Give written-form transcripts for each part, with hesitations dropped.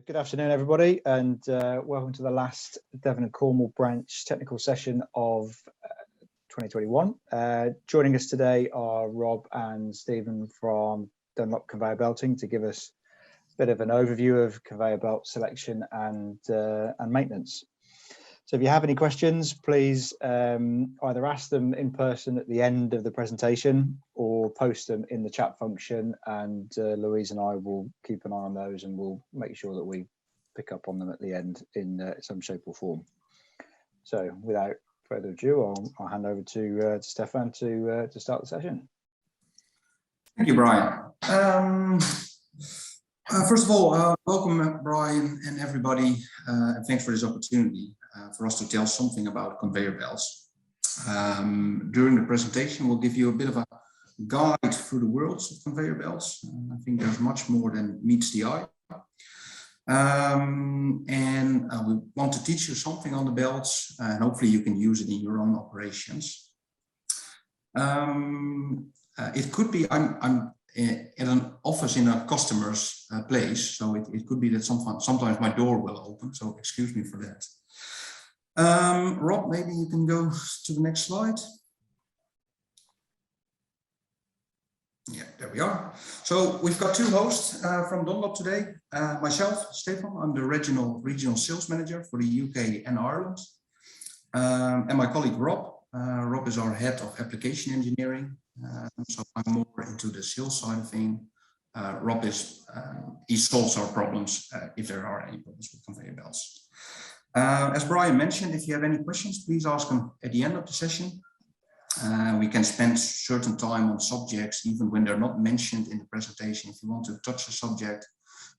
Good afternoon, everybody, and welcome to the last Devon and Cornwall branch technical session of 2021. Joining us today are Rob and Stephen from Dunlop Conveyor Belting to give us a bit of an overview of conveyor belt selection and maintenance. So if you have any questions, please either ask them in person at the end of the presentation or post them in the chat function, and Louise and I will keep an eye on those and we'll make sure that we pick up on them at the end in some shape or form. So without further ado, I'll hand over to Stefan to start the session. Thank you, Brian. First of all, welcome, Brian and everybody, and thanks for this opportunity for us to tell something about conveyor belts. During the presentation, we'll give you a bit of a guide through the worlds of conveyor belts. I think there's much more than meets the eye. We want to teach you something on the belts, and hopefully you can use it in your own operations. It could be I'm in an office in a customer's place, so it could be that sometimes my door will open, so excuse me for that. Rob, maybe you can go to the next slide. Yeah, there we are. So we've got two hosts from Dunlop today. Myself, Stefan, I'm the regional sales manager for the UK and Ireland. And my colleague Rob. Rob is our head of application engineering. So I'm more into the sales side of things. Rob he solves our problems if there are any problems with conveyor belts. As Brian mentioned, if you have any questions, please ask them at the end of the session. We can spend certain time on subjects even when they're not mentioned in the presentation. If you want to touch a subject,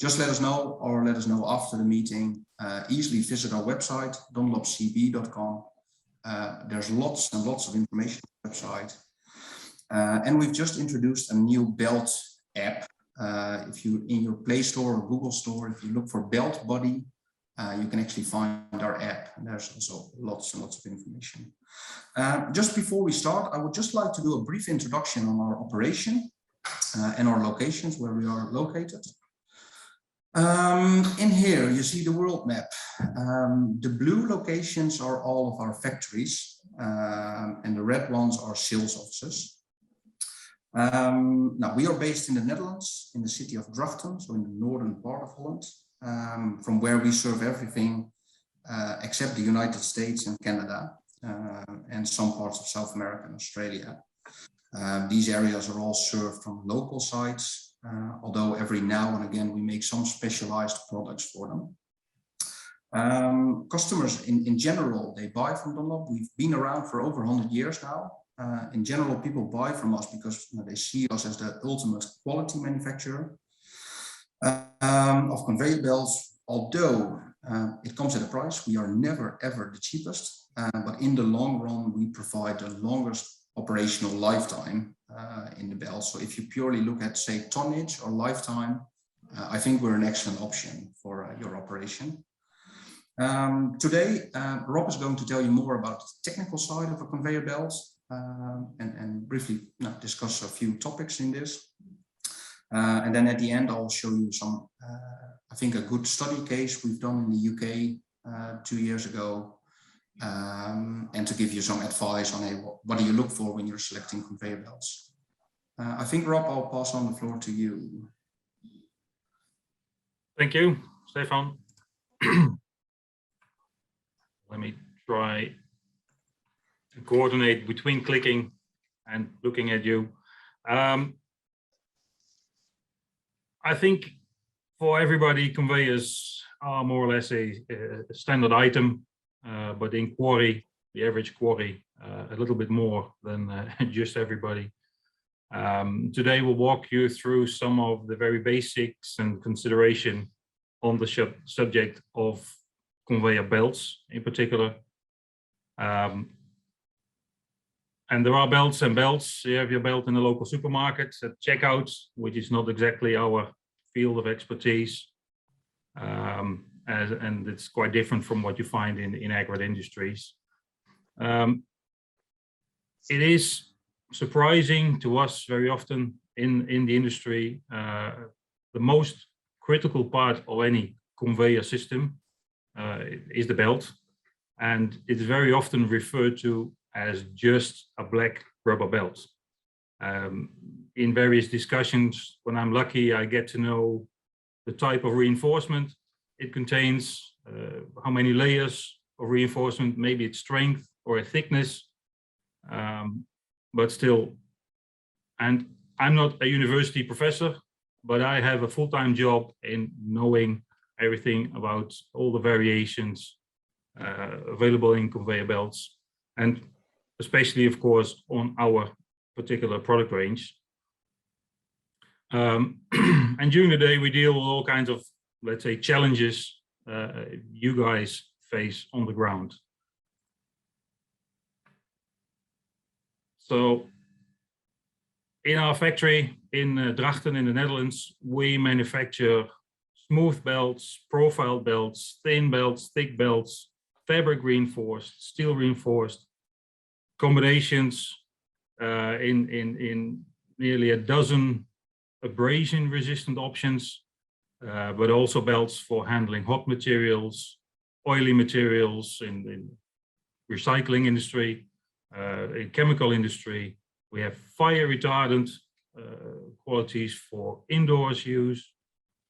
just let us know, or let us know after the meeting. Easily visit our website, dunlopcb.com. There's lots and lots of information on the website. And we've just introduced a new belt app. If you in your Play Store or Google Store, if you look for belt body, you can actually find our app, and there's also lots and lots of information. Just before we start, I would just like to do a brief introduction on our operation and our locations where we are located. In here, you see the world map. The blue locations are all of our factories, and the red ones are sales offices. Now, we are based in the Netherlands, in the city of Drachten, so in the northern part of Holland, from where we serve everything except the United States and Canada, and some parts of South America and Australia. These areas are all served from local sites, although every now and again we make some specialized products for them. Customers in general, they buy from Dunlop. We've been around for over 100 years now. In general, people buy from us because they see us as the ultimate quality manufacturer of conveyor belts. Although it comes at a price, we are never ever the cheapest, but in the long run we provide the longest operational lifetime in the belt. So if you purely look at, say, tonnage or lifetime, I think we're an excellent option for your operation. Today, Rob is going to tell you more about the technical side of a conveyor belt, and briefly discuss a few topics in this. And then at the end, I'll show you some, I think, a good study case we've done in the UK 2 years ago, and to give you some advice on, hey, what do you look for when you're selecting conveyor belts? I think, Rob, I'll pass on the floor to you. Thank you, Stefan. Let me try to coordinate between clicking and looking at you. I think for everybody, conveyors are more or less a standard item, but in quarry, the average quarry, a little bit more than just everybody. Today we'll walk you through some of the very basics and consideration on the subject of conveyor belts in particular. And there are belts and belts. You have your belt in the local supermarket at checkout, which is not exactly our field of expertise. And it's quite different from what you find in agri industries. It is surprising to us very often in the industry. The most critical part of any conveyor system is the belt, and it's very often referred to as just a black rubber belt. In various discussions, when I'm lucky, I get to know the type of reinforcement it contains, how many layers of reinforcement, maybe its strength or a thickness, but still. And I'm not a university professor, but I have a full-time job in knowing everything about all the variations available in conveyor belts, and especially, of course, on our particular product range. And during the day, we deal with all kinds of, let's say, challenges you guys face on the ground. So in our factory in Drachten in the Netherlands, we manufacture smooth belts, profile belts, thin belts, thick belts, fabric reinforced, steel reinforced, combinations in nearly a dozen abrasion resistant options, but also belts for handling hot materials, oily materials in recycling industry, in chemical industry. We have fire retardant qualities for indoors use,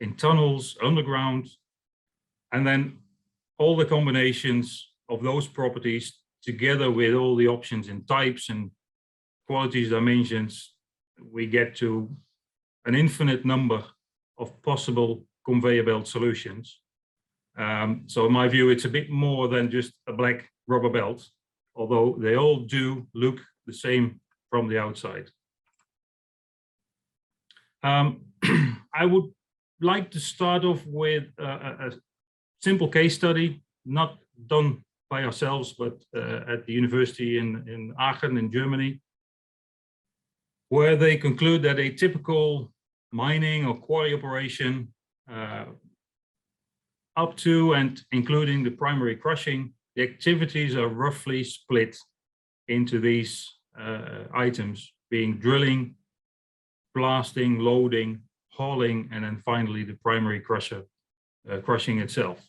in tunnels, underground, and then all the combinations of those properties together with all the options in types and qualities dimensions, we get to an infinite number of possible conveyor belt solutions. So in my view, it's a bit more than just a black rubber belt, although they all do look the same from the outside. I would like to start off with a simple case study, not done by ourselves, but at the university in Aachen in Germany, where they conclude that a typical mining or quarry operation up to and including the primary crushing, the activities are roughly split into these items, being drilling, blasting, loading, hauling, and then finally the primary crushing itself.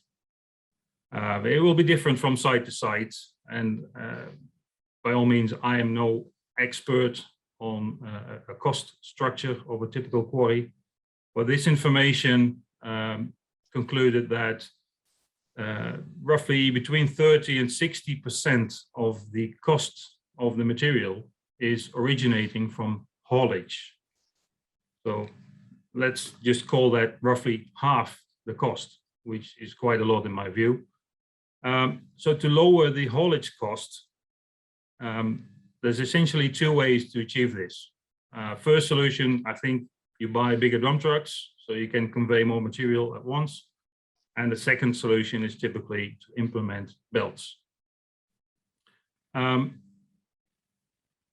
It will be different from site to site, and by all means, I am no expert on a cost structure of a typical quarry, but this information concluded that roughly between 30 and 60% of the cost of the material is originating from haulage. So let's just call that roughly half the cost, which is quite a lot in my view. So to lower the haulage cost, there's essentially two ways to achieve this. First solution, I think you buy bigger dump trucks so you can convey more material at once. And the second solution is typically to implement belts.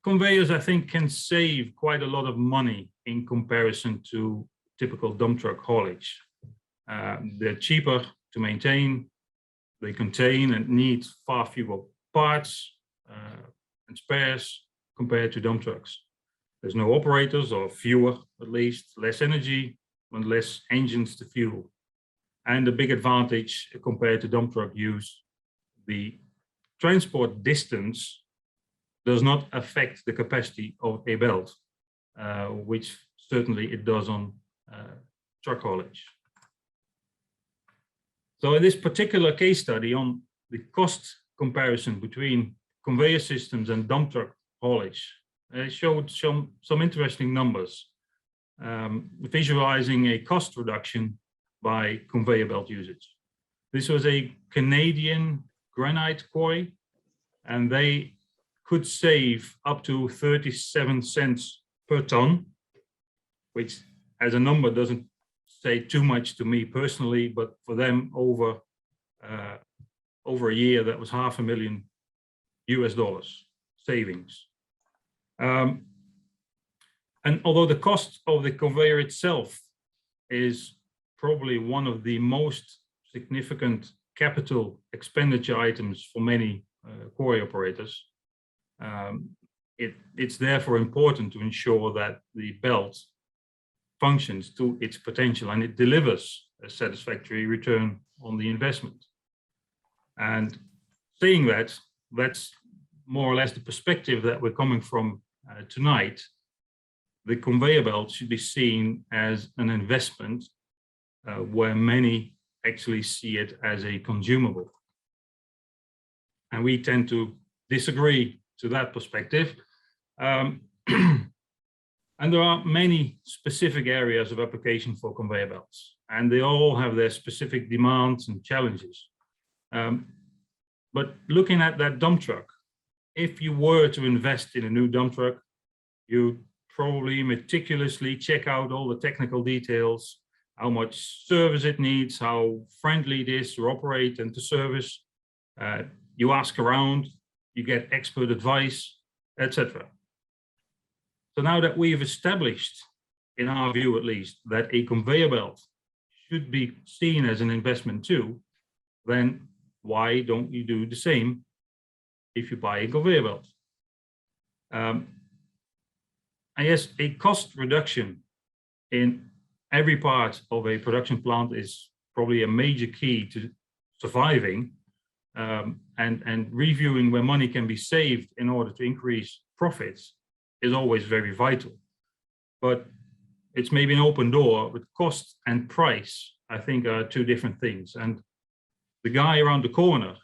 Conveyors, I think, can save quite a lot of money in comparison to typical dump truck haulage. They're cheaper to maintain, they contain and need far fewer parts and spares compared to dump trucks. There's no operators, or fewer at least, less energy and less engines to fuel. And the big advantage compared to dump truck use, the transport distance does not affect the capacity of a belt, which certainly it does on truck haulage. So in this particular case study on the cost comparison between conveyor systems and dump truck haulage, it showed some interesting numbers, visualizing a cost reduction by conveyor belt usage. This was a Canadian granite quarry, and they could save up to 37 cents per ton, which as a number doesn't say too much to me personally, but for them over a year, that was $500,000 US savings. And although the cost of the conveyor itself is probably one of the most significant capital expenditure items for many quarry operators, it's therefore important to ensure that the belt functions to its potential and it delivers a satisfactory return on the investment. And saying that, that's more or less the perspective that we're coming from tonight. The conveyor belt should be seen as an investment where many actually see it as a consumable. And we tend to disagree to that perspective. And there are many specific areas of application for conveyor belts, and they all have their specific demands and challenges. But looking at that dump truck, if you were to invest in a new dump truck, you probably meticulously check out all the technical details, how much service it needs, how friendly it is to operate and to service. You ask around, you get expert advice, etc. So now that we've established, in our view at least, that a conveyor belt should be seen as an investment too, then why don't you do the same if you buy a conveyor belt? And yes, a cost reduction in every part of a production plant is probably a major key to surviving, and reviewing where money can be saved in order to increase profits is always very vital. But it's maybe an open door, but cost and price, I think, are two different things. And the guy around the corner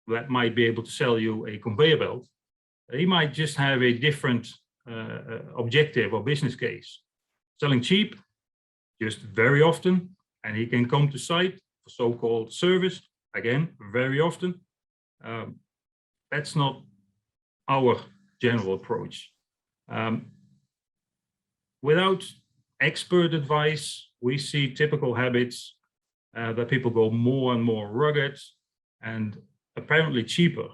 that might be able to sell you a conveyor belt, he might just have a different objective or business case. Selling cheap, just very often, and he can come to site for so-called service, again, very often. That's not our general approach. Without expert advice, we see typical habits that people go more and more rugged and apparently cheaper,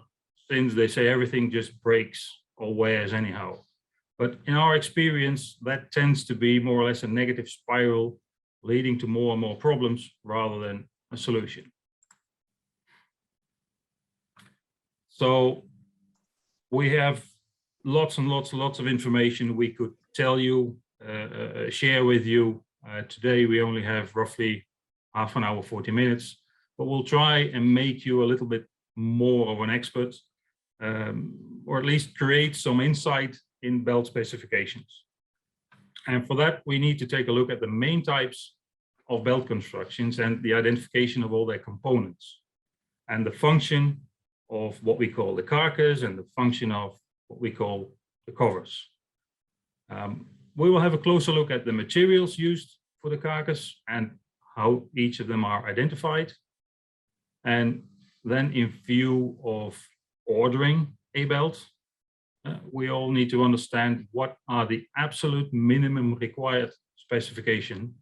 since they say everything just breaks or wears anyhow. But in our experience, that tends to be more or less a negative spiral, leading to more and more problems rather than a solution. So we have lots and lots of information we could tell you, share with you. Today we only have roughly half an hour, 40 minutes, but we'll try and make you a little bit more of an expert, or at least create some insight in belt specifications. And for that, we need to take a look at the main types of belt constructions and the identification of all their components, and the function of what we call the carcass and the function of what we call the covers. We will have a closer look at the materials used for the carcass and how each of them are identified. And then in view of ordering a belt, we all need to understand what are the absolute minimum required specification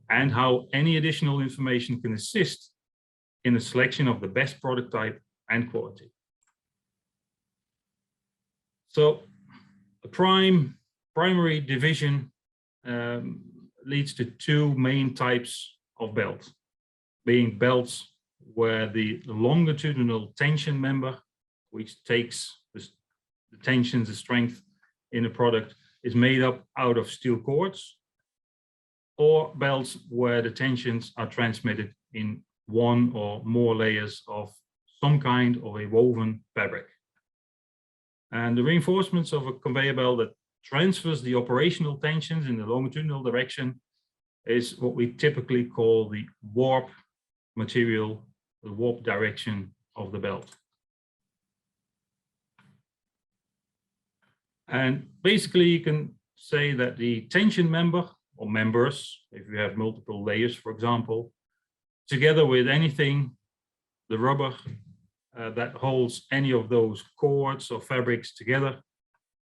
and how any additional information can assist in the selection of the best product type and quality. So the primary division leads to two main types of belts, being belts where the longitudinal tension member, which takes the tensions, the strength in a product, is made up out of steel cords, or belts where the tensions are transmitted in one or more layers of some kind of a woven fabric. And the reinforcements of a conveyor belt that transfers the operational tensions in the longitudinal direction is what we typically call the warp material, the warp direction of the belt. And basically you can say that the tension member or members, if you have multiple layers, for example, together with anything, the rubber that holds any of those cords or fabrics together,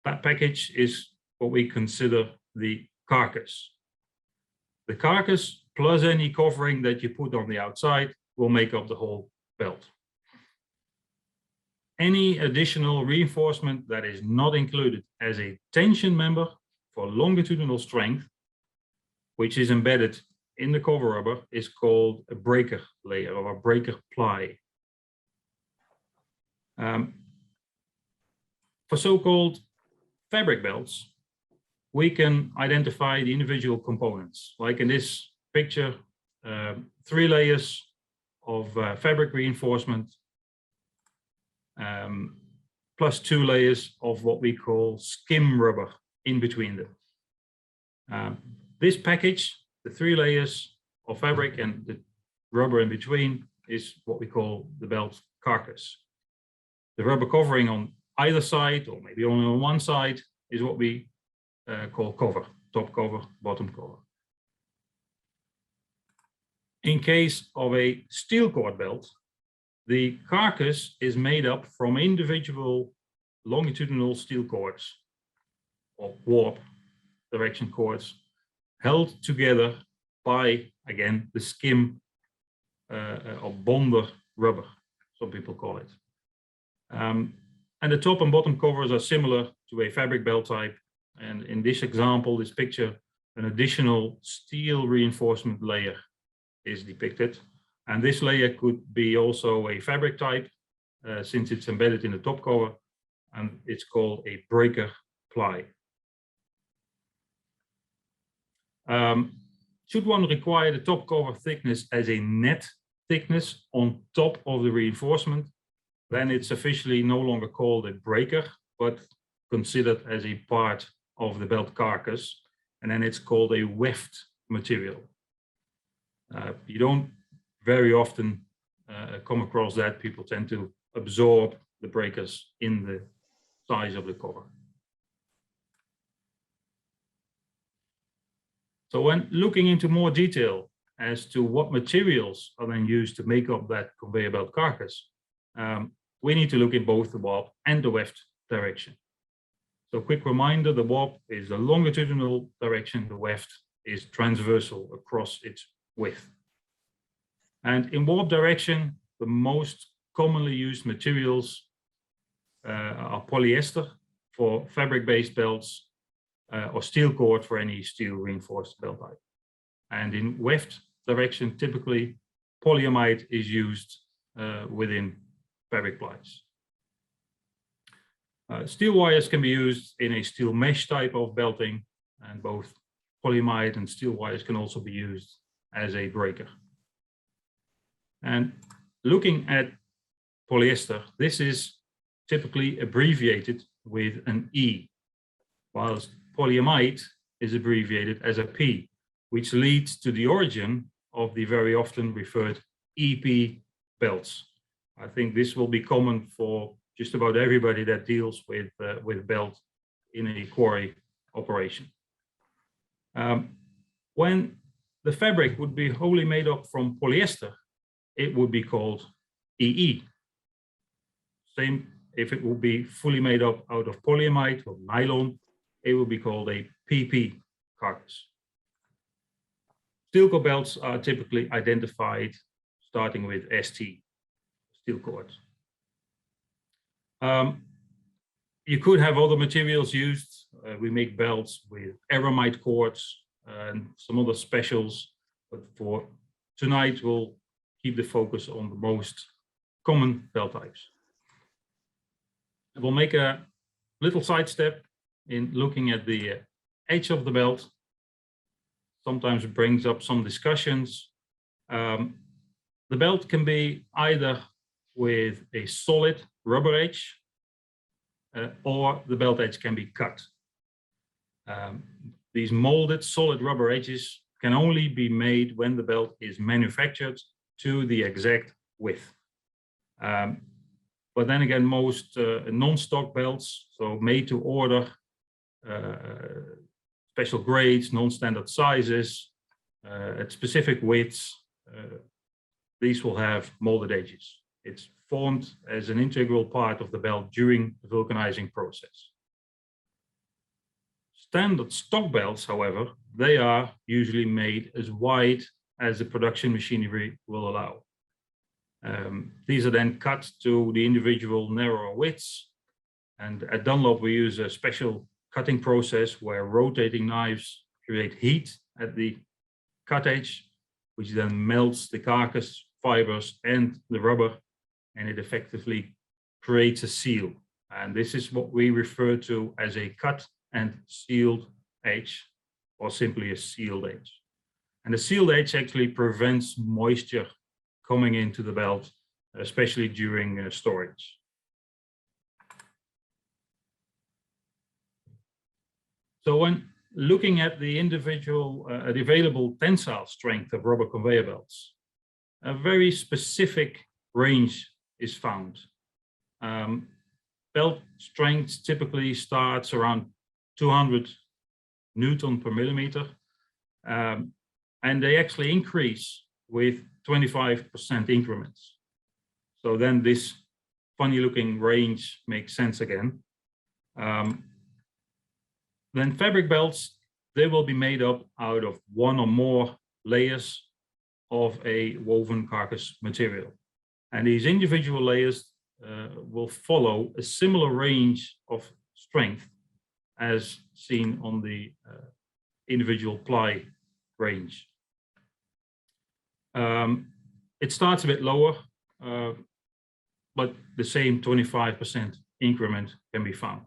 that package is what we consider the carcass. The carcass plus any covering that you put on the outside will make up the whole belt. Any additional reinforcement that is not included as a tension member for longitudinal strength, which is embedded in the cover rubber, is called a breaker layer or a breaker ply. For so-called fabric belts, we can identify the individual components. Like in this picture, 3 layers of fabric reinforcement, plus 2 layers of what we call skim rubber in between them. This package, the 3 layers of fabric and the rubber in between, is what we call the belt carcass. The rubber covering on either side, or maybe only on one side, is what we call cover, top cover, bottom cover. In case of a steel cord belt, the carcass is made up from individual longitudinal steel cords, or warp direction cords, held together by, again, the skim or bonder rubber, some people call it. And the top and bottom covers are similar to a fabric belt type. And in this example, this picture, an additional steel reinforcement layer is depicted. And this layer could be also a fabric type, since it's embedded in the top cover, and it's called a breaker ply. Should one require the top cover thickness as a net thickness on top of the reinforcement, then it's officially no longer called a breaker, but considered as a part of the belt carcass, and then it's called a weft material. You don't very often come across that. People tend to absorb the breakers in the size of the cover. So when looking into more detail as to what materials are then used to make up that conveyor belt carcass, we need to look in both the warp and the weft direction. So quick reminder, the warp is the longitudinal direction, the weft is transversal across its width. And in warp direction, the most commonly used materials are polyester for fabric-based belts, or steel cord for any steel reinforced belt type. And in weft direction, typically polyamide is used within fabric plies. Steel wires can be used in a steel mesh type of belting, and both polyamide and steel wires can also be used as a breaker. And looking at polyester, this is typically abbreviated with an E, whilst polyamide is abbreviated as a P, which leads to the origin of the very often referred EP belts. I think this will be common for just about everybody that deals with belt in a quarry operation. When the fabric would be wholly made up from polyester, it would be called EE. Same if it would be fully made up out of polyamide or nylon, it would be called a PP carcass. Steel cord belts are typically identified starting with ST, steel cords. You could have other materials used. We make belts with aramide cords and some other specials, but for tonight we'll keep the focus on the most common belt types. And we'll make a little sidestep in looking at the edge of the belt. Sometimes it brings up some discussions. The belt can be either with a solid rubber edge, or the belt edge can be cut. These molded solid rubber edges can only be made when the belt is manufactured to the exact width. But then again, most non-stock belts, so made to order, special grades, non-standard sizes, at specific widths, these will have molded edges. It's formed as an integral part of the belt during the vulcanizing process. Standard stock belts, however, they are usually made as wide as the production machinery will allow. These are then cut to the individual narrower widths. And at Dunlop, we use a special cutting process where rotating knives create heat at the cut edge, which then melts the carcass fibers and the rubber, and it effectively creates a seal. And this is what we refer to as a cut and sealed edge, or simply a sealed edge. And the sealed edge actually prevents moisture coming into the belt, especially during storage. So when looking at the individual, the available tensile strength of rubber conveyor belts, a very specific range is found. Belt strength typically starts around 200 Newton per millimeter, and they actually increase with 25% increments. So then this funny looking range makes sense again. Then fabric belts, they will be made up out of one or more layers of a woven carcass material. And these individual layers will follow a similar range of strength as seen on the individual ply range. It starts a bit lower, but the same 25% increment can be found.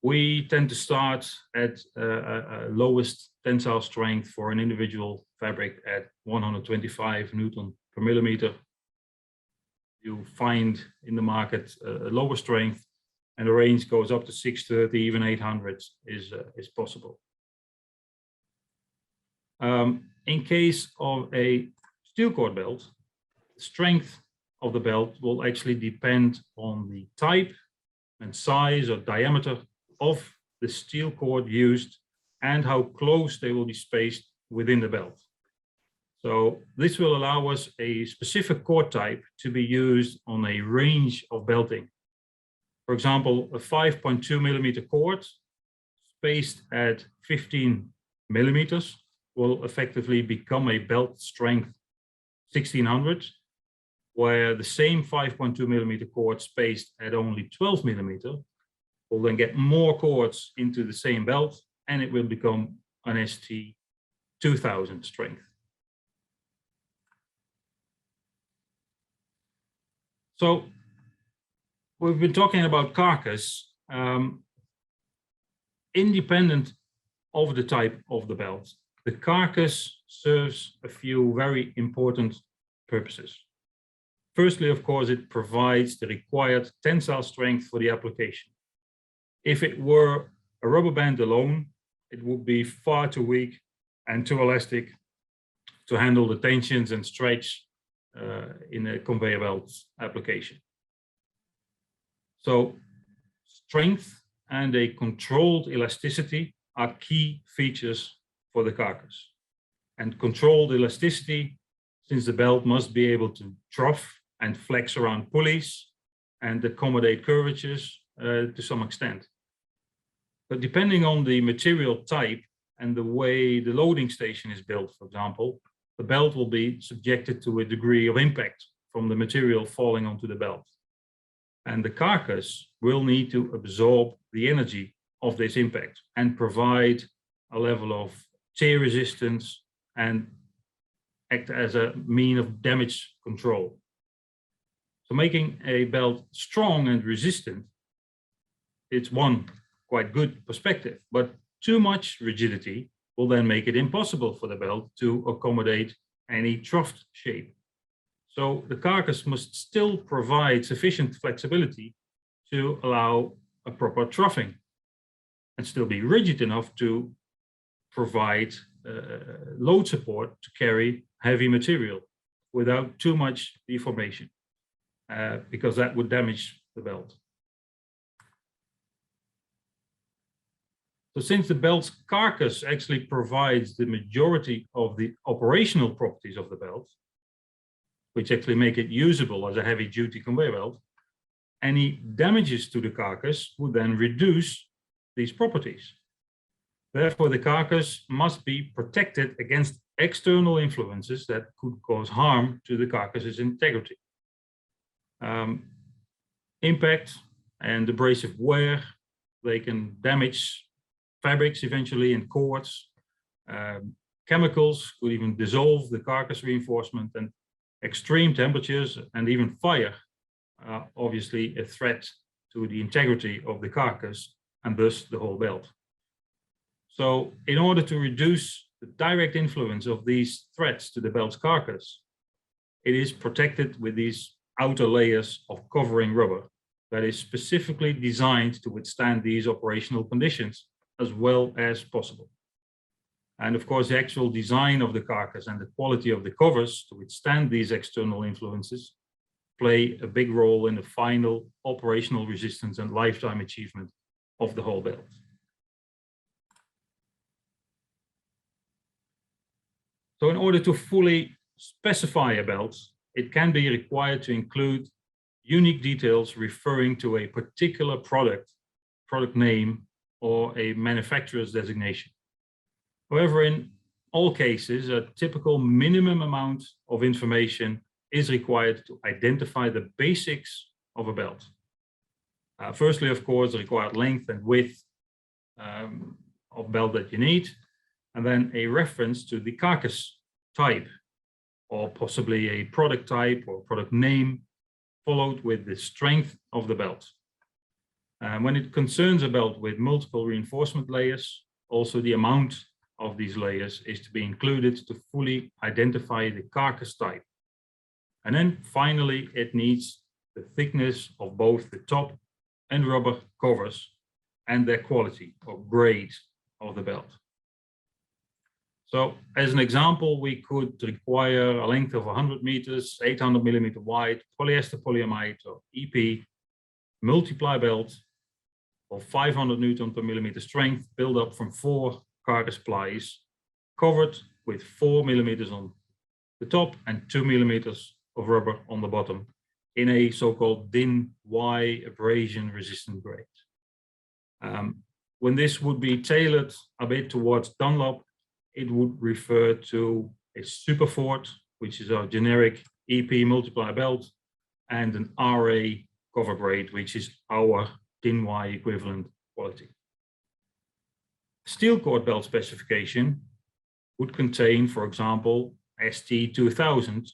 We tend to start at lowest tensile strength for an individual fabric at 125 Newton per millimeter. You find in the market a lower strength, and the range goes up to 630, even 800 is possible. In case of a steel cord belt, the strength of the belt will actually depend on the type and size or diameter of the steel cord used and how close they will be spaced within the belt. So this will allow us a specific cord type to be used on a range of belting. For example, a 5.2 millimeter cord spaced at 15 millimeters will effectively become a belt strength 1600, where the same 5.2 millimeter cord spaced at only 12 millimeter will then get more cords into the same belt, and it will become an ST 2000 strength. So we've been talking about Carcass, independent of the type of the belt. The Carcass serves a few very important purposes. Firstly, of course, it provides the required tensile strength for the application. If it were a rubber band alone, it would be far too weak and too elastic to handle the tensions and stretch in a conveyor belt application. So strength and a controlled elasticity are key features for the Carcass. And controlled elasticity, since the belt must be able to trough and flex around pulleys and accommodate curvatures to some extent. But depending on the material type and the way the loading station is built, for example, the belt will be subjected to a degree of impact from the material falling onto the belt. And the Carcass will need to absorb the energy of this impact and provide a level of tear resistance and act as a mean of damage control. So making a belt strong and resistant, it's one quite good perspective, but too much rigidity will then make it impossible for the belt to accommodate any troughed shape. So the Carcass must still provide sufficient flexibility to allow a proper troughing and still be rigid enough to provide load support to carry heavy material without too much deformation, because that would damage the belt. So since the belt's Carcass actually provides the majority of the operational properties of the belt, which actually make it usable as a heavy-duty conveyor belt, any damages to the Carcass would then reduce these properties. Therefore, the Carcass must be protected against external influences that could cause harm to the Carcass's integrity. Impact and abrasive wear, they can damage fabrics eventually and cords. Chemicals could even dissolve the Carcass reinforcement, and extreme temperatures and even fire are obviously a threat to the integrity of the Carcass and thus the whole belt. So in order to reduce the direct influence of these threads to the belt's carcass, it is protected with these outer layers of covering rubber that is specifically designed to withstand these operational conditions as well as possible. And of course, the actual design of the carcass and the quality of the covers to withstand these external influences play a big role in the final operational resistance and lifetime achievement of the whole belt. So in order to fully specify a belt, it can be required to include unique details referring to a particular product name, or a manufacturer's designation. However, in all cases, a typical minimum amount of information is required to identify the basics of a belt. Firstly, of course, the required length and width of belt that you need, and then a reference to the carcass type, or possibly a product type or product name, followed with the strength of the belt. When it concerns a belt with multiple reinforcement layers, also the amount of these layers is to be included to fully identify the carcass type. And then finally, it needs the thickness of both the top and rubber covers and their quality or grade of the belt. So as an example, we could require a length of 100 meters, 800 millimeter wide, polyester polyamide or EP, multiply belt of 500 Newton per millimeter strength, built up from 4 carcass plies, covered with 4 millimeters on the top and 2 millimeters of rubber on the bottom in a so-called DIN Y abrasion resistant grade. When this would be tailored a bit towards Dunlop, it would refer to a Superfort, which is our generic EP multiply belt, and an RA cover grade, which is our DIN Y equivalent quality. Steel cord belt specification would contain, for example, ST2000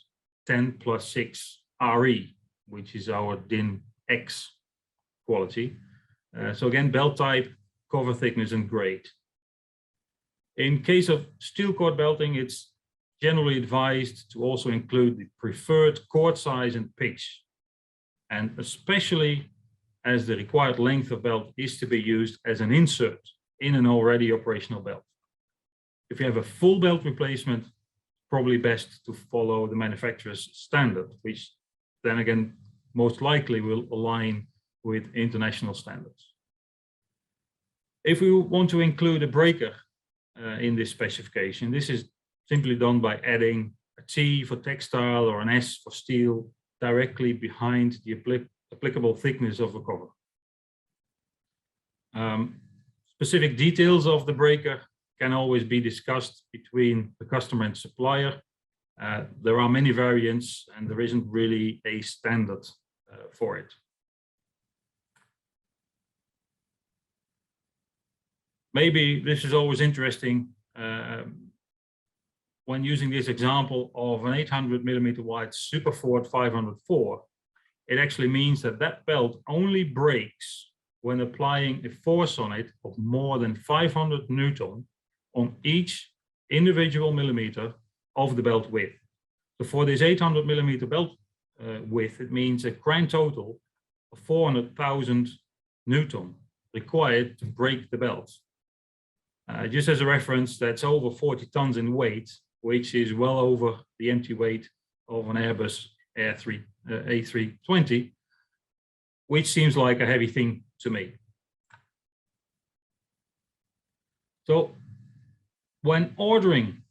10+6 RE, which is our DIN X quality. So again, belt type, cover thickness, and grade. In case of steel cord belting, it's generally advised to also include the preferred cord size and pitch, and especially as the required length of belt is to be used as an insert in an already operational belt. If you have a full belt replacement, probably best to follow the manufacturer's standard, which then again most likely will align with international standards. If we want to include a breaker in this specification, this is simply done by adding a T for textile or an S for steel directly behind the applicable thickness of the cover. Specific details of the breaker can always be discussed between the customer and supplier. There are many variants and there isn't really a standard for it. Maybe this is always interesting when using this example of an 800 millimeter wide Superfort 504. It actually means that that belt only breaks when applying a force on it of more than 500 Newton on each individual millimeter of the belt width. So for this 800 millimeter belt width, it means a grand total of 400,000 Newton required to break the belt. Just as a reference, that's over 40 tons in weight, which is well over the empty weight of an Airbus A320, which seems like a heavy thing to me. So when ordering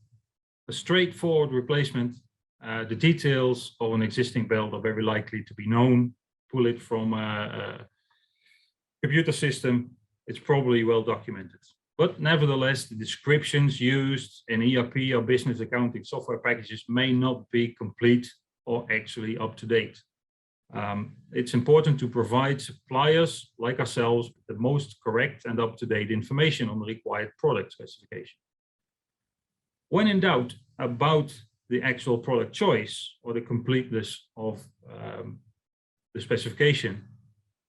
a straightforward replacement, the details of an existing belt are very likely to be known. Pull it from a computer system, it's probably well documented. But nevertheless, the descriptions used in ERP or business accounting software packages may not be complete or actually up to date. It's important to provide suppliers like ourselves with the most correct and up-to-date information on the required product specification. When in doubt about the actual product choice or the completeness of the specification,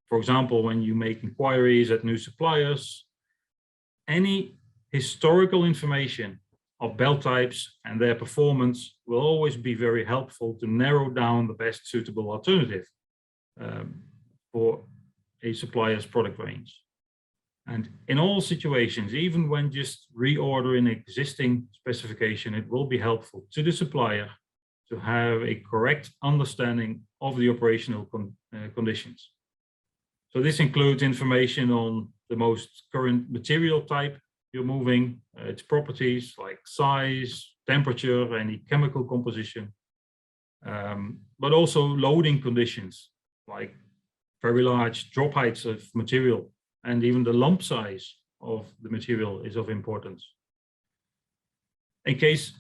for example, when you make inquiries at new suppliers, any historical information of belt types and their performance will always be very helpful to narrow down the best suitable alternative for a supplier's product range. And in all situations, even when just reordering existing specification, it will be helpful to the supplier to have a correct understanding of the operational conditions. So this includes information on the most current material type you're moving, its properties like size, temperature, any chemical composition, but also loading conditions like very large drop heights of material, and even the lump size of the material is of importance. In case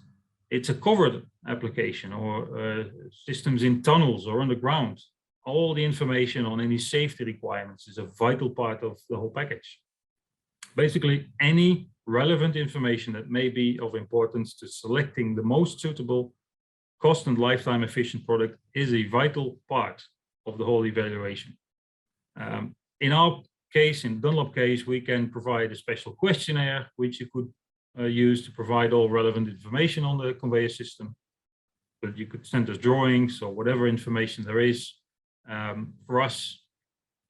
it's a covered application or systems in tunnels or underground, all the information on any safety requirements is a vital part of the whole package. Basically, any relevant information that may be of importance to selecting the most suitable cost and lifetime efficient product is a vital part of the whole evaluation. In our case, in Dunlop case, we can provide a special questionnaire which you could use to provide all relevant information on the conveyor system. But you could send us drawings or whatever information there is for us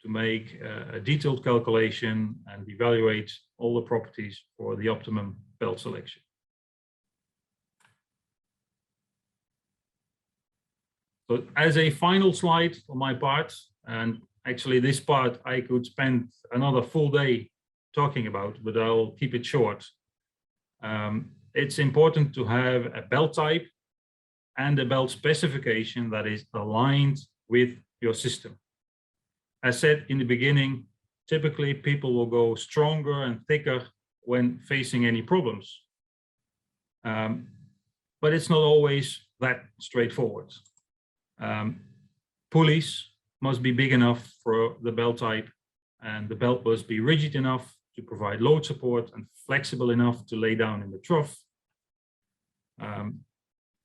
to make a detailed calculation and evaluate all the properties for the optimum belt selection. So as a final slide on my part, and actually this part I could spend another full day talking about, but I'll keep it short. It's important to have a belt type and a belt specification that is aligned with your system. As said in the beginning, typically people will go stronger and thicker when facing any problems. But it's not always that straightforward. Pulleys must be big enough for the belt type, and the belt must be rigid enough to provide load support and flexible enough to lay down in the trough.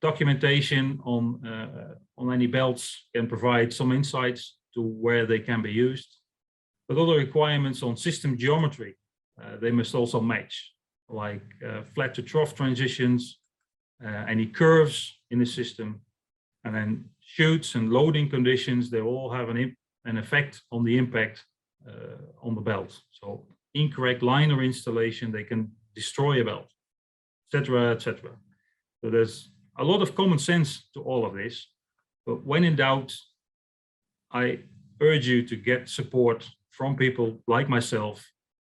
Documentation on any belts can provide some insights to where they can be used, but other requirements on system geometry, they must also match, like flat to trough transitions, any curves in the system, and then chutes and loading conditions, they all have an effect on the impact on the belt. So incorrect liner installation, they can destroy a belt, etc., etc. So there's a lot of common sense to all of this, but when in doubt, I urge you to get support from people like myself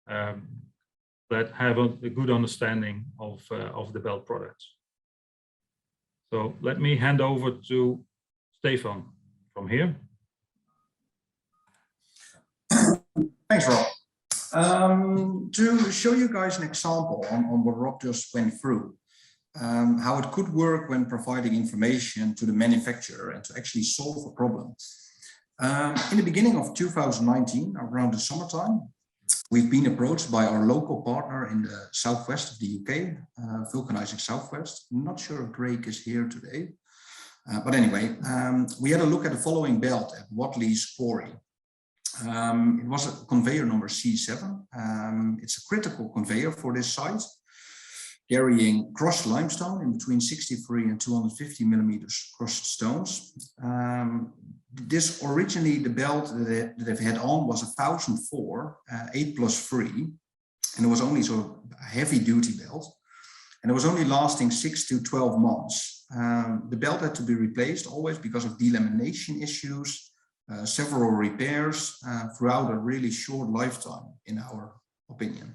that have a good understanding of the belt products. So let me hand over to Stefan from here. Thanks, Rob. To show you guys an example on what Rob just went through, how it could work when providing information to the manufacturer and to actually solve a problem. In the beginning of 2019, around the summertime, we've been approached by our local partner in the southwest of the UK, Vulcanizing Southwest. I'm not sure if Greg is here today, but anyway, we had a look at the following belt at Watley's Quarry. It was a conveyor number C7. It's a critical conveyor for this site, carrying crushed limestone in between 63 and 250 millimeters crushed stones. This originally, the belt that they've had on was 1004, 8+3, and it was only sort of a heavy duty belt, and it was only lasting 6 to 12 months. The belt had to be replaced always because of delamination issues, several repairs throughout a really short lifetime, in our opinion.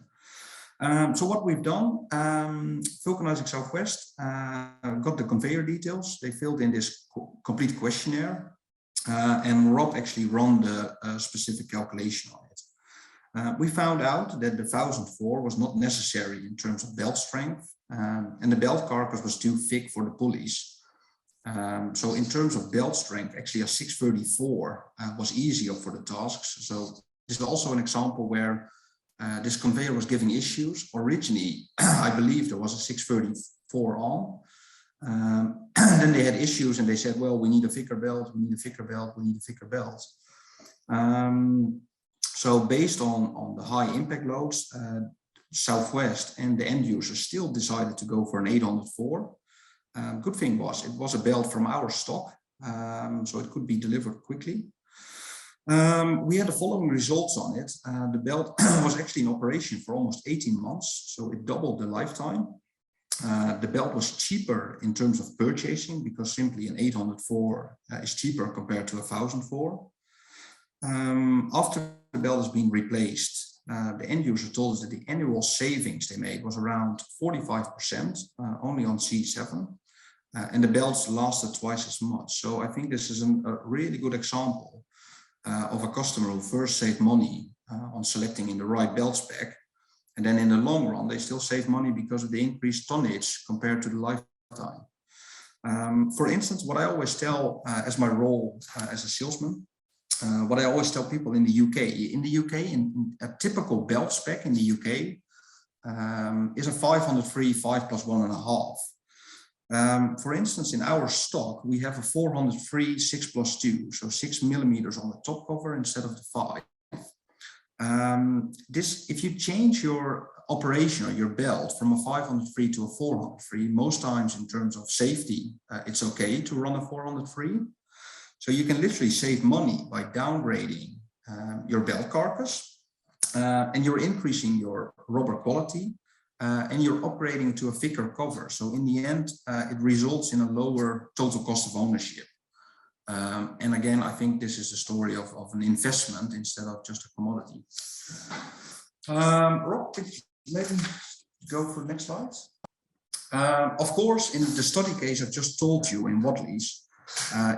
So what we've done, Vulcanizing Southwest got the conveyor details. They filled in this complete questionnaire, and Rob actually ran the specific calculation on it. We found out that the 1004 was not necessary in terms of belt strength, and the belt carcass was too thick for the pulleys. So in terms of belt strength, actually a 634 was easier for the tasks. So this is also an example where this conveyor was giving issues. Originally, I believe there was a 634 on. Then they had issues and they said, well, we need a thicker belt, we need a thicker belt, we need a thicker belt. So based on the high impact loads, Southwest, and the end user still decided to go for an 804. Good thing was, it was a belt from our stock, so it could be delivered quickly. We had the following results on it. The belt was actually in operation for almost 18 months, so it doubled the lifetime. The belt was cheaper in terms of purchasing because simply an 804 is cheaper compared to a 1004. After the belt has been replaced, the end user told us that the annual savings they made was around 45%, only on C7, and the belts lasted twice as much. So I think this is a really good example of a customer who first saved money on selecting in the right belt spec, and then in the long run, they still save money because of the increased tonnage compared to the lifetime. For instance, what I always tell as my role as a salesman, what I always tell people in the UK, in a typical belt spec in the UK is a 503 5 plus 1.5. For instance, in our stock, we have a 403 6 plus 2, so 6 millimeters on the top cover instead of the 5. If you change your operation or your belt from a 503 to a 403, most times in terms of safety, it's okay to run a 403. So you can literally save money by downgrading your belt carcass, and you're increasing your rubber quality, and you're upgrading to a thicker cover. So in the end, it results in a lower total cost of ownership. And again, I think this is the story of an investment instead of just a commodity. Rob, could you maybe go for the next slides? Of course, in the study case I've just told you in Wadley's,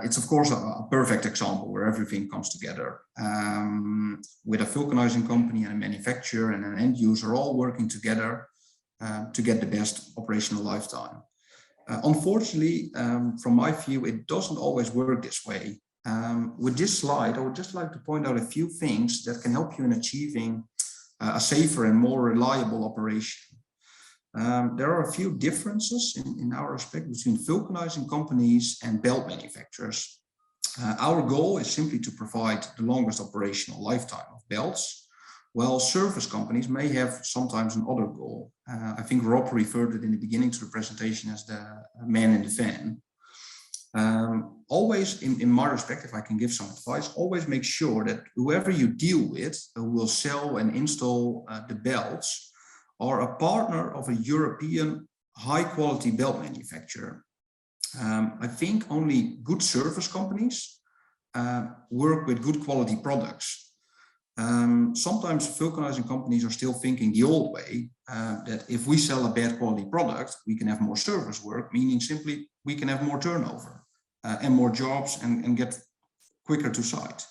it's of course a perfect example where everything comes together, with a vulcanizing company and a manufacturer and an end user all working together to get the best operational lifetime. Unfortunately, from my view, it doesn't always work this way. With this slide, I would just like to point out a few things that can help you in achieving a safer and more reliable operation. There are a few differences in our respect between vulcanizing companies and belt manufacturers. Our goal is simply to provide the longest operational lifetime of belts, while service companies may have sometimes another goal. I think Rob referred it in the beginning to the presentation as the man in the van. Always, in my respect, if I can give some advice, always make sure that whoever you deal with, who will sell and install the belts, are a partner of a European high quality belt manufacturer. I think only good service companies work with good quality products. Sometimes vulcanizing companies are still thinking the old way, that if we sell a bad quality product, we can have more service work, meaning simply we can have more turnover and more jobs and get quicker to site.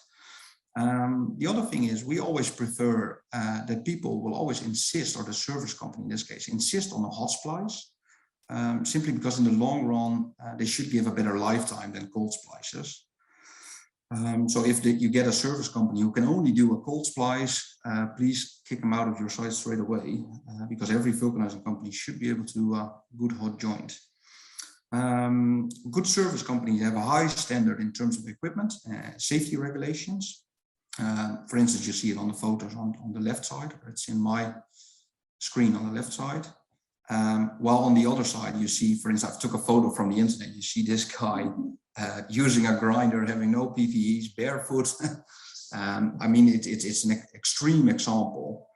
The other thing is we always prefer that people will always insist, or the service company in this case, insist on a hot splice, simply because in the long run, they should give a better lifetime than cold splices. So if you get a service company who can only do a cold splice, please kick them out of your site straight away, because every vulcanizing company should be able to do a good hot joint. Good service companies have a high standard in terms of equipment, safety regulations. For instance, you see it on the photos on the left side, or it's in my screen on the left side. While on the other side, you see, for instance, I took a photo from the internet. You see this guy using a grinder, having no PPEs, barefoot. I mean, it's an extreme example,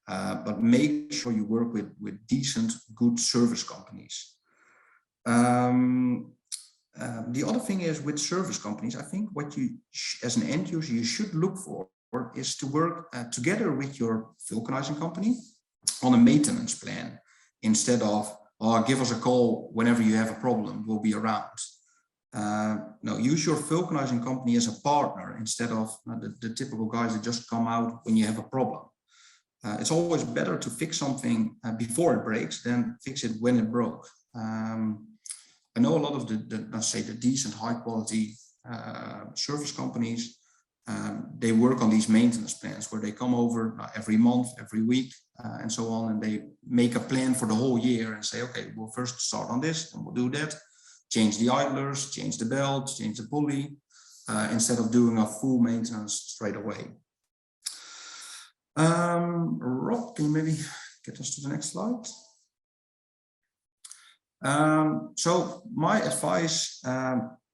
but make sure you work with decent, good service companies. The other thing is with service companies, I think what you, as an end user, you should look for is to work together with your vulcanizing company on a maintenance plan, instead of, oh, give us a call whenever you have a problem, we'll be around. No, use your vulcanizing company as a partner instead of the typical guys that just come out when you have a problem. It's always better to fix something before it breaks than fix it when it broke. I know a lot of let's say the decent high quality service companies, they work on these maintenance plans where they come over every month, every week, and so on, and they make a plan for the whole year and say, okay, we'll first start on this and we'll do that, change the idlers, change the belt, change the pulley, instead of doing a full maintenance straight away. Rob, can you maybe get us to the next slide. So my advice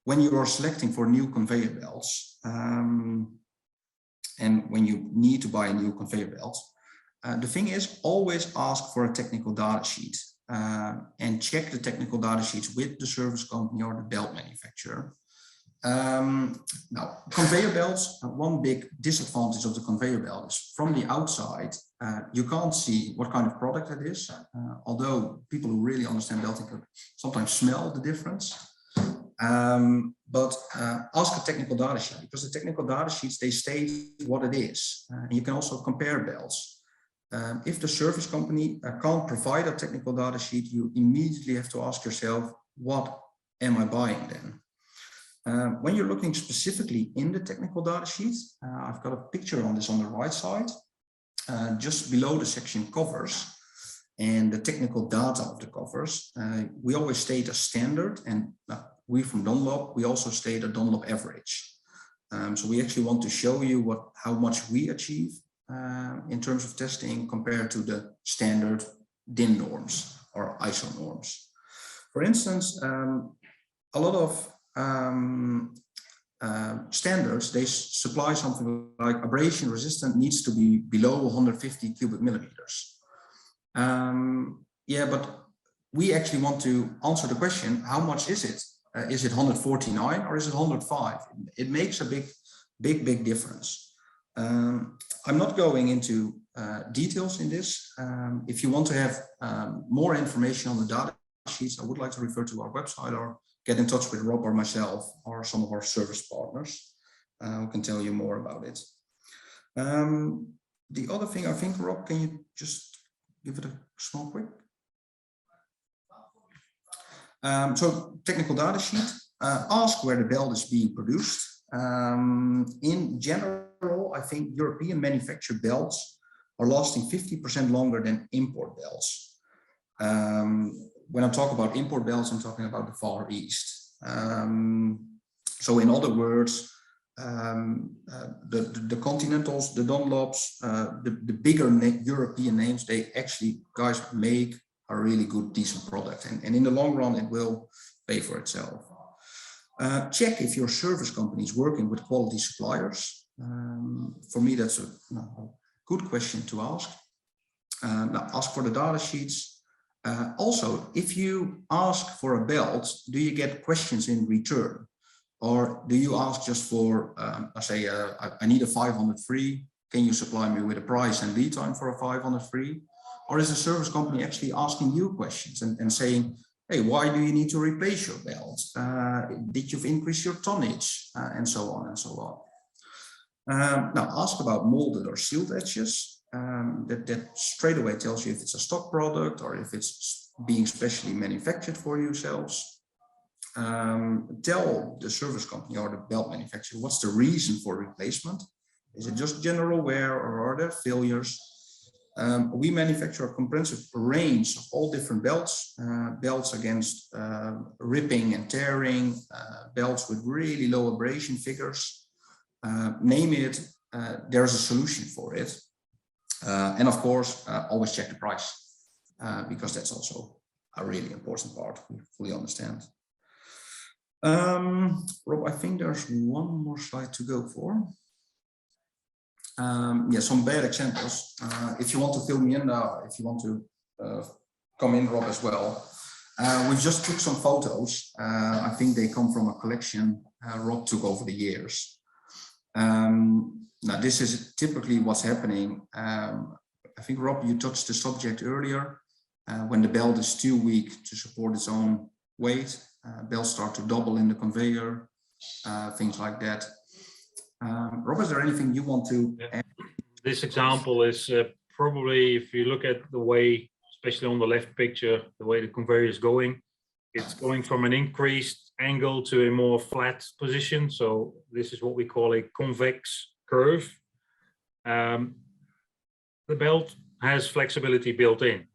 when you are selecting for new conveyor belts and when you need to buy a new conveyor belt, the thing is always ask for a technical data sheet and check the technical data sheets with the service company or the belt manufacturer. Now, conveyor belts, one big disadvantage of the conveyor belt is from the outside, you can't see what kind of product it is, although people who really understand belting could sometimes smell the difference. But ask a technical data sheet, because the technical data sheets, they state what it is. And you can also compare belts. If the service company can't provide a technical data sheet, you immediately have to ask yourself, what am I buying then? When you're looking specifically in the technical data sheet, I've got a picture on this on the right side, just below the section covers and the technical data of the covers. We always state a standard, and we from Dunlop, we also state a Dunlop average. So we actually want to show you how much we achieve in terms of testing compared to the standard DIN norms or ISO norms. For instance, a lot of standards, they supply something like abrasion resistant needs to be below 150 cubic millimeters. Yeah, but we actually want to answer the question, how much is it? Is it 149 or is it 105? It makes a big difference. I'm not going into details in this. If you want to have more information on the data sheets, I would like to refer to our website or get in touch with Rob or myself or some of our service partners who can tell you more about it. The other thing, I think, Rob, can you just give it a small quick? So technical data sheet, ask where the belt is being produced. In general, I think European manufactured belts are lasting 50% longer than import belts. When I talk about import belts, I'm talking about the Far East. So in other words, the Continentals, the Dunlops, the bigger European names, they actually, guys, make a really good, decent product. And in the long run, it will pay for itself. Check if your service company is working with quality suppliers. For me, that's a good question to ask. Now, ask for the data sheets. Also, if you ask for a belt, do you get questions in return? Or do you ask just for, I need a 500 free, can you supply me with a price and lead time for a 500 free? Or is the service company actually asking you questions and saying, hey, why do you need to replace your belt? Did you increase your tonnage? And so on and so on. Now, ask about molded or sealed edges. That straight away tells you if it's a stock product or if it's being specially manufactured for yourselves. Tell the service company or the belt manufacturer what's the reason for replacement. Is it just general wear or are there failures? We manufacture a comprehensive range of all different belts, belts against ripping and tearing, belts with really low abrasion figures. Name it, there's a solution for it. And of course, always check the price, because that's also a really important part, we fully understand. Rob, I think there's one more slide to go for. Yeah, some bad examples. If you want to fill me in now, if you want to come in, Rob, as well. We just took some photos. I think they come from a collection Rob took over the years. Now, this is typically what's happening. I think, Rob, you touched the subject earlier. When the belt is too weak to support its own weight, belts start to double in the conveyor, things like that. Rob, is there anything you want to add? This example is probably, if you look at the way, especially on the left picture, the way the conveyor is going, it's going from an increased angle to a more flat position. So this is what we call a convex curve. The belt has flexibility built in,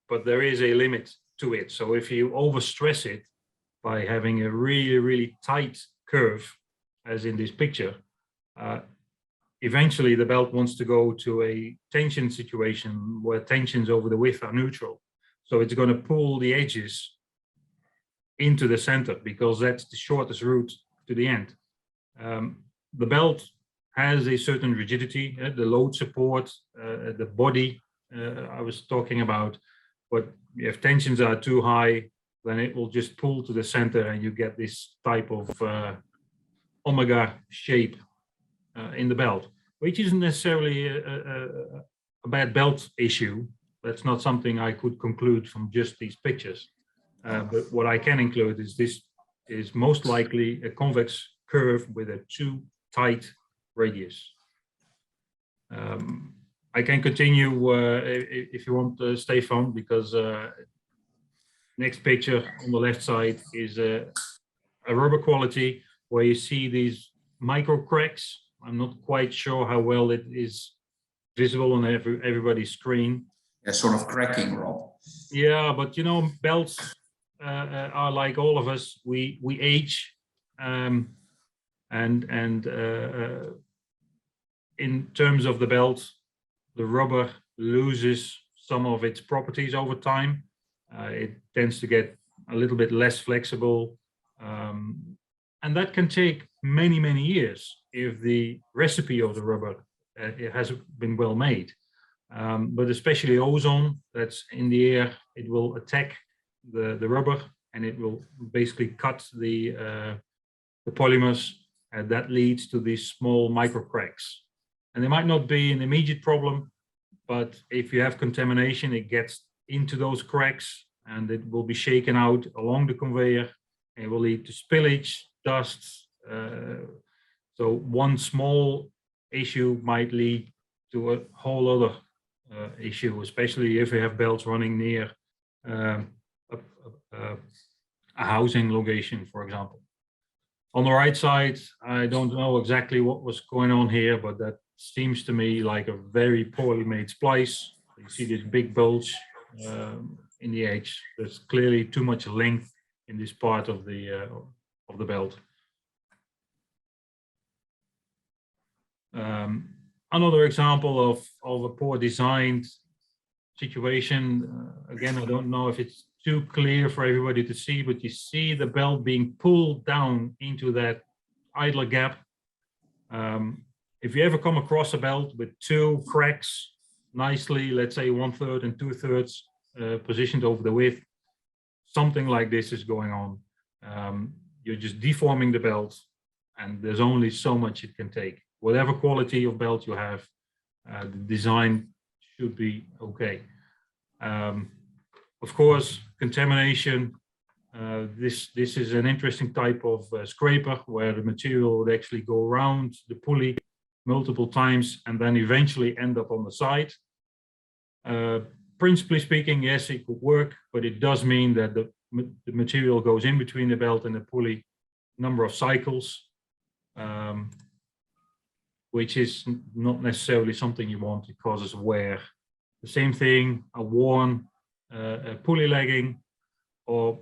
but there is a limit to it. So if you overstress it by having a really tight curve, as in this picture, eventually the belt wants to go to a tension situation where tensions over the width are neutral. So it's going to pull the edges into the center because that's the shortest route to the end. The belt has a certain rigidity, the load support, the body I was talking about, but if tensions are too high, then it will just pull to the center and you get this type of omega shape in the belt, which isn't necessarily a bad belt issue. That's not something I could conclude from just these pictures. But what I can include is this is most likely a convex curve with a too tight radius. I can continue if you want, Stefan, because next picture on the left side is a rubber quality where you see these micro cracks. I'm not quite sure how well it is visible on everybody's screen. Yeah, sort of cracking, Rob. Yeah, but you know, belts are like all of us. We age, and in terms of the belt, the rubber loses some of its properties over time. It tends to get a little bit less flexible, and that can take many, many years if the recipe of the rubber it has been well made. But especially ozone that's in the air, it will attack the rubber and it will basically cut the polymers, and that leads to these small micro cracks. And they might not be an immediate problem, but if you have contamination, it gets into those cracks and it will be shaken out along the conveyor. And it will lead to spillage, dust. So one small issue might lead to a whole other issue, especially if you have belts running near a housing location, for example. On the right side, I don't know exactly what was going on here, but that seems to me like a very poorly made splice. You see this big bulge in the edge. There's clearly too much length in this part of the belt. Another example of a poor designed situation. Again, I don't know if it's too clear for everybody to see, but you see the belt being pulled down into that idler gap. If you ever come across a belt with two cracks nicely, let's say 1/3 and 2/3 positioned over the width, something like this is going on. You're just deforming the belt and there's only so much it can take. Whatever quality of belt you have, the design should be okay. Of course, contamination. This is an interesting type of scraper where the material would actually go around the pulley multiple times and then eventually end up on the side. Principally speaking, yes, it could work, but it does mean that the material goes in between the belt and the pulley number of cycles, which is not necessarily something you want. It causes wear. The same thing, a worn pulley legging or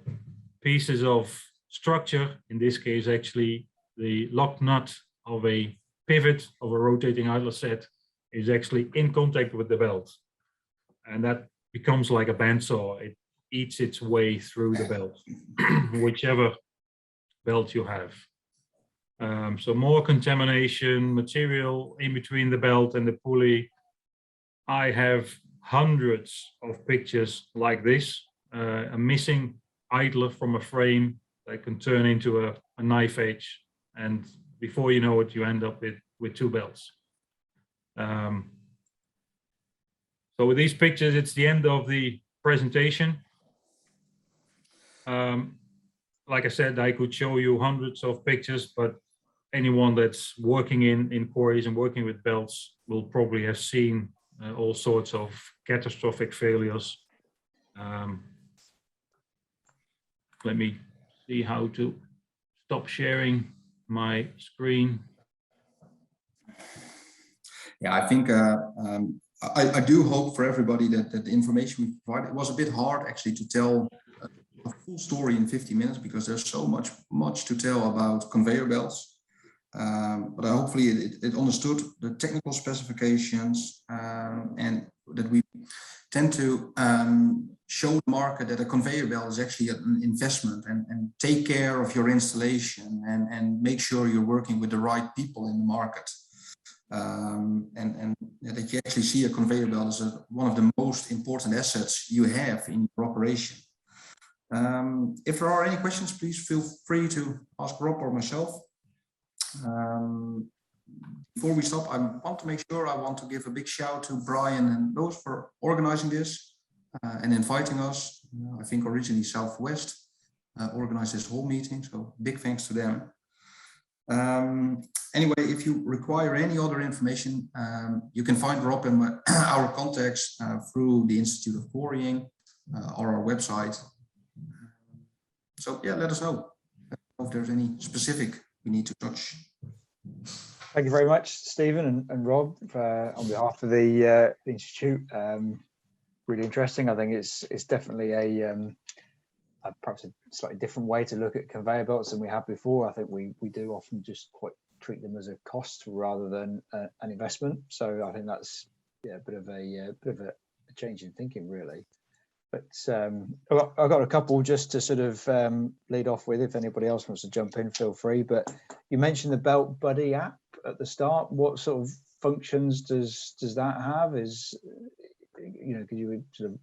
pieces of structure, in this case actually the lock nut of a pivot of a rotating idler set is actually in contact with the belt, and that becomes like a bandsaw. It eats its way through the belt, whichever belt you have. So more contamination, material in between the belt and the pulley. I have hundreds of pictures like this, a missing idler from a frame that can turn into a knife edge, and before you know it, you end up with two belts. So with these pictures, it's the end of the presentation. Like I said, I could show you hundreds of pictures, but anyone that's working in quarries and working with belts will probably have seen all sorts of catastrophic failures. Let me see how to stop sharing my screen. Yeah, I think I do hope for everybody that the information we provided, it was a bit hard actually to tell a full story in 50 minutes because there's so much to tell about conveyor belts. But hopefully it understood the technical specifications, and that we tend to show the market that a conveyor belt is actually an investment, and take care of your installation, and make sure you're working with the right people in the market. And that you actually see a conveyor belt as one of the most important assets you have in your operation. If there are any questions, please feel free to ask Rob or myself. Before we stop, I want to give a big shout to Brian and those for organizing this and inviting us. I think originally Southwest organized this whole meeting, so big thanks to them. Anyway, if you require any other information, you can find Rob and our contacts through the Institute of Quarrying or our website. So yeah, let us know if there's any specific we need to touch. Thank you very much, Stephen and Rob, on behalf of the Institute. Really interesting. I think it's definitely perhaps a slightly different way to look at conveyor belts than we have before. I think we do often just treat them as a cost rather than an investment. So I think that's a bit of a change in thinking, really. But I've got a couple just to sort of lead off with. If anybody else wants to jump in, feel free. But you mentioned the Belt Buddy app at the start. What sort of functions does that have? Could you sort of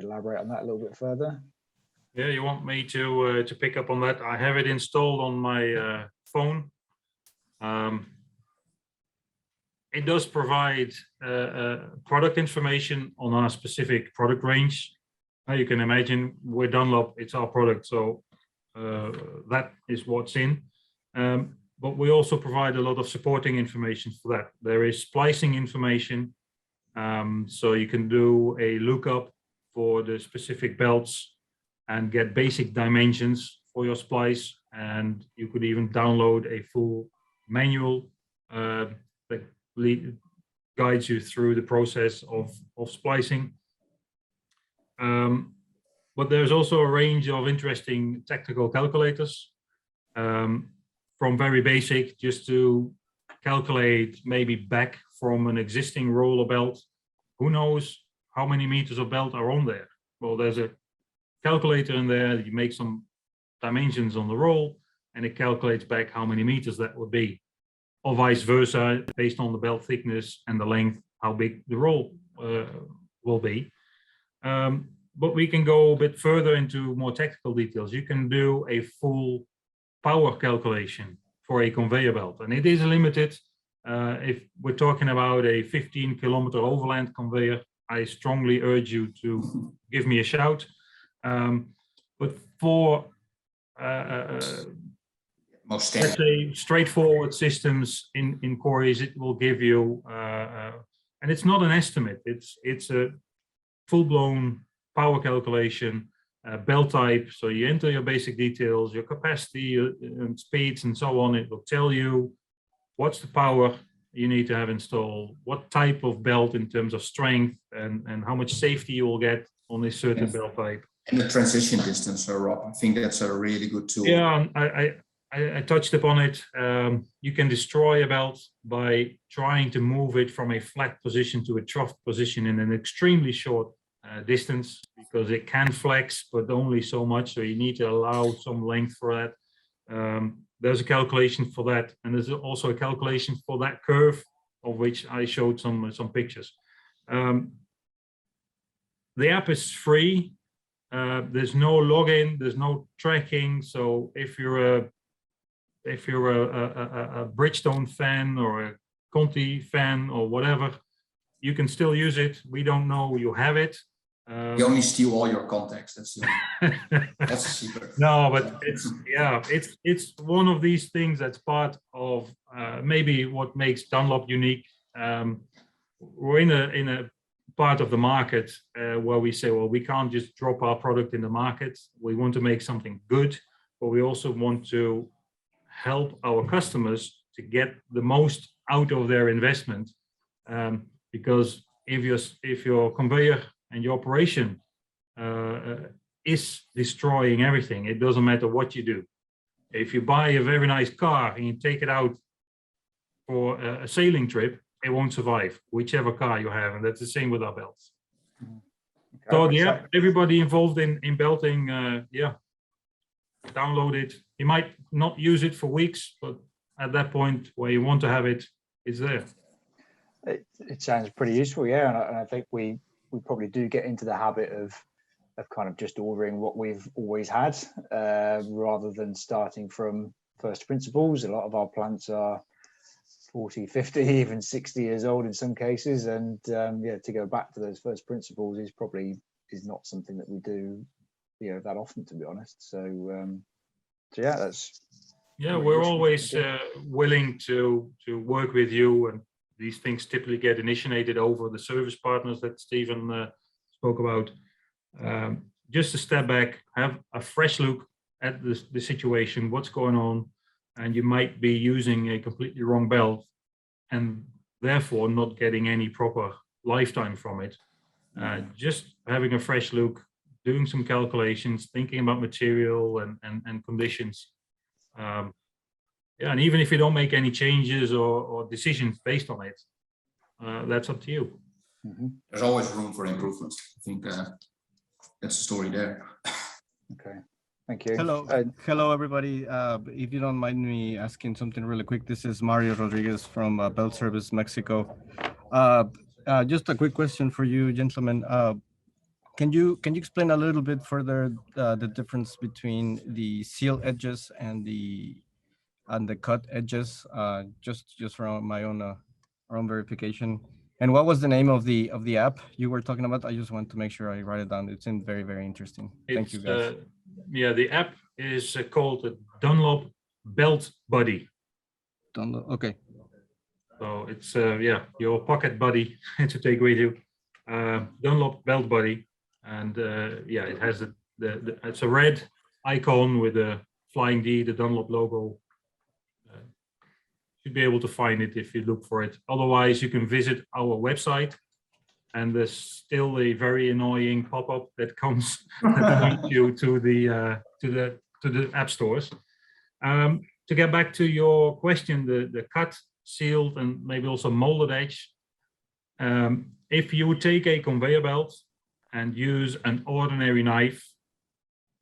elaborate on that a little bit further? Yeah, you want me to pick up on that? I have it installed on my phone. It does provide product information on our specific product range. You can imagine with Dunlop, it's our product, so that is what's in. But we also provide a lot of supporting information for that. There is splicing information, so you can do a lookup for the specific belts and get basic dimensions for your splice, and you could even download a full manual that guides you through the process of splicing. But there's also a range of interesting technical calculators, from very basic, just to calculate maybe back from an existing roller belt. Who knows how many meters of belt are on there? Well, there's a calculator in there. You make some dimensions on the roll, and it calculates back how many meters that would be, or vice versa, based on the belt thickness and the length, how big the roll will be. But we can go a bit further into more technical details. You can do a full power calculation for a conveyor belt, and it is limited. If we're talking about a 15-kilometer overland conveyor, I strongly urge you to give me a shout. But for let's say straightforward systems in quarries, it will give you, and it's not an estimate, it's a full-blown power calculation, belt type. So you enter your basic details, your capacity and speeds and so on. It will tell you what's the power you need to have installed, what type of belt in terms of strength, and how much safety you will get on this certain belt type. And the transition distance, Rob, I think that's a really good tool. Yeah, I touched upon it. You can destroy a belt by trying to move it from a flat position to a trough position in an extremely short distance, because it can flex, but only so much. So you need to allow some length for that. There's a calculation for that, and there's also a calculation for that curve, of which I showed some pictures. The app is free. There's no login, there's no tracking. So if you're a Bridgestone fan or a Conti fan or whatever, you can still use it. We don't know you have it. You only steal all your contacts. That's a secret. No, but it's one of these things that's part of maybe what makes Dunlop unique. We're in a part of the market where we say, well, we can't just drop our product in the market. We want to make something good, but we also want to help our customers to get the most out of their investment. Because if your conveyor and your operation is destroying everything, it doesn't matter what you do. If you buy a very nice car and you take it out for a sailing trip, it won't survive, whichever car you have. And that's the same with our belts. Okay, So yeah, everybody involved in belting, yeah, download it. You might not use it for weeks, but at that point where you want to have it, it's there. It sounds pretty useful, yeah, and I think we probably do get into the habit of kind of just ordering what we've always had, rather than starting from first principles. A lot of our plants are 40, 50, even 60 years old in some cases, and yeah, to go back to those first principles is not something that we do, that often, to be honest. So yeah, that's we're always willing to work with you, and these things typically get initiated over the service partners that Stephen spoke about. Just to step back, have a fresh look at the situation, what's going on, and you might be using a completely wrong belt and therefore not getting any proper lifetime from it. Just having a fresh look, doing some calculations, thinking about material and conditions. And even if you don't make any changes or decisions based on it, that's up to you. There's always room for improvement. I think that's the story there. Okay, thank you. Hello, everybody. If you don't mind me asking something really quick, this is Mario Rodriguez from Belt Service Mexico. Just a quick question for you, gentlemen. Can you explain a little bit further the difference between the seal edges and the cut edges, just for my own verification? And what was the name of the app you were talking about? I just want to make sure I write it down. It seemed very, very interesting. Thank you, guys. The app is called Dunlop Belt Buddy. Dunlop, okay. So it's your pocket buddy to take with you. Dunlop Belt Buddy, and it has it's a red icon with a flying D, the Dunlop logo. Should be able to find it if you look for it. Otherwise, you can visit our website, and there's still a very annoying pop-up that comes points you to the app stores. To get back to your question, the cut, sealed, and maybe also molded edge. If you take a conveyor belt and use an ordinary knife,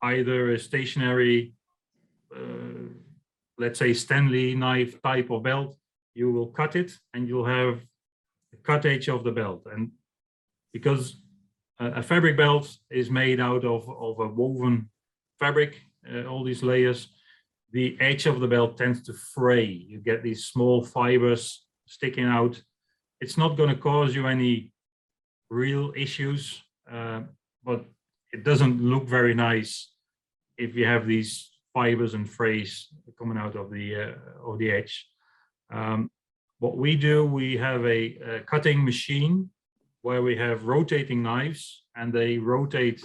either a stationary, let's say Stanley knife type of belt, you will cut it and you'll have the cut edge of the belt. And because a fabric belt is made out of a woven fabric, all these layers, the edge of the belt tends to fray. You get these small fibers sticking out. It's not going to cause you any real issues, but it doesn't look very nice if you have these fibers and frays coming out of the edge. What we do, we have a cutting machine where we have rotating knives, and they rotate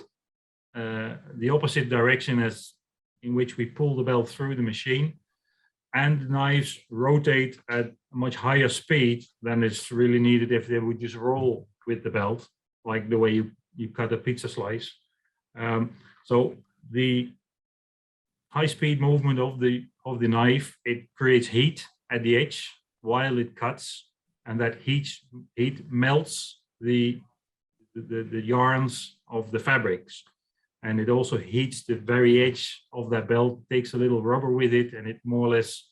the opposite direction as in which we pull the belt through the machine, and the knives rotate at a much higher speed than is really needed if they would just roll with the belt, like the way you cut a pizza slice. So the high-speed movement of the knife, it creates heat at the edge while it cuts, and that heat melts the yarns of the fabrics, and it also heats the very edge of that belt, takes a little rubber with it, and it more or less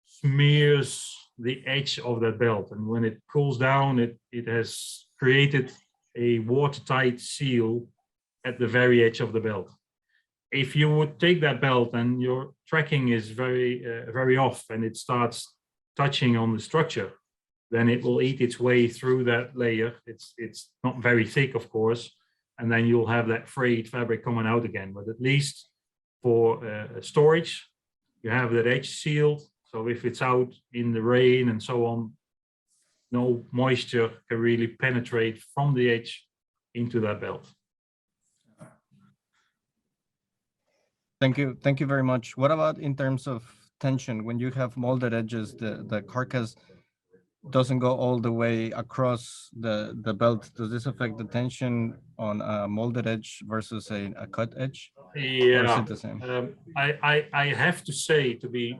smears the edge of that belt. And when it cools down, it has created a watertight seal at the very edge of the belt. If you would take that belt and your tracking is very off and it starts touching on the structure, then it will eat its way through that layer. It's not very thick, of course, and then you'll have that frayed fabric coming out again. But at least for storage, you have that edge sealed. So if it's out in the rain and so on, no moisture can really penetrate from the edge into that belt. Thank you very much. What about in terms of tension? When you have molded edges, the carcass doesn't go all the way across the belt. Does this affect the tension on a molded edge versus a cut edge? Yeah, is it the same? I have to say, to be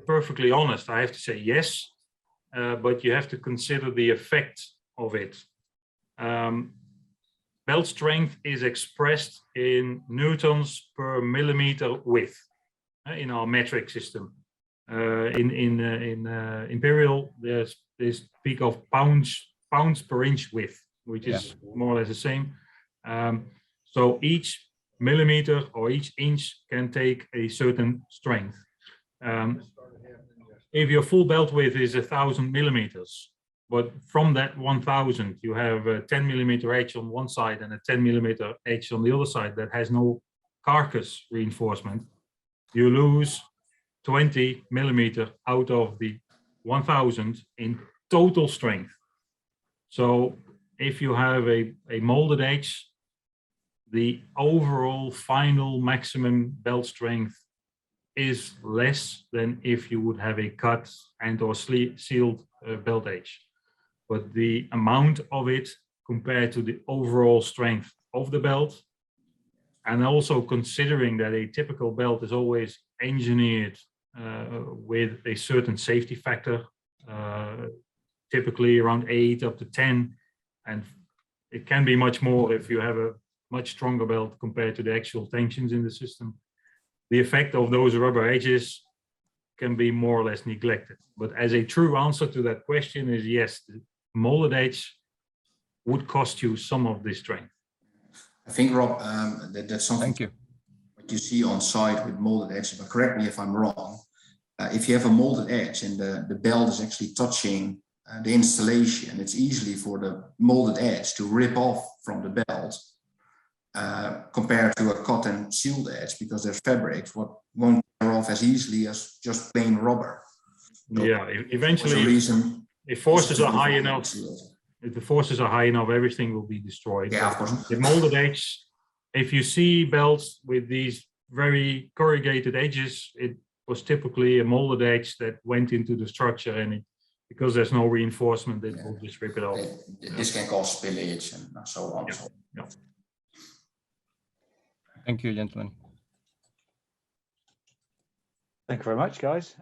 perfectly honest, I have to say yes, but you have to consider the effect of it. Belt strength is expressed in newtons per millimeter width in our metric system. In Imperial, there's this peak of pounds per inch width, which is more or less the same. So each millimeter or each inch can take a certain strength. If your full belt width is 1,000 millimeters, but from that 1,000 you have a 10 millimeter edge on one side and a 10 millimeter edge on the other side that has no carcass reinforcement, you lose 20 millimeter out of the 1,000 in total strength. So if you have a molded edge, the overall final maximum belt strength is less than if you would have a cut and or sealed belt edge. But the amount of it compared to the overall strength of the belt, and also considering that a typical belt is always engineered with a certain safety factor, typically around 8 up to 10, and it can be much more if you have a much stronger belt compared to the actual tensions in the system. The effect of those rubber edges can be more or less neglected. But as a true answer to that question is yes, the molded edge would cost you some of this strength. I think, Rob, that's something Thank you. what you see on site with molded edge, but correct me if I'm wrong. If you have a molded edge and the belt is actually touching the installation, it's easily for the molded edge to rip off from the belt compared to a cut and sealed edge, because there's fabrics what won't tear off as easily as just plain rubber. So yeah, eventually, if forces are high enough, if the forces are high enough, everything will be destroyed. Yeah, of course. The molded edge, if you see belts with these very corrugated edges, it was typically a molded edge that went into the structure, and because there's no reinforcement, it will just rip it off. This can cause spillage and so on. Yeah. Yeah. Thank you, gentlemen. Thank you very much, guys.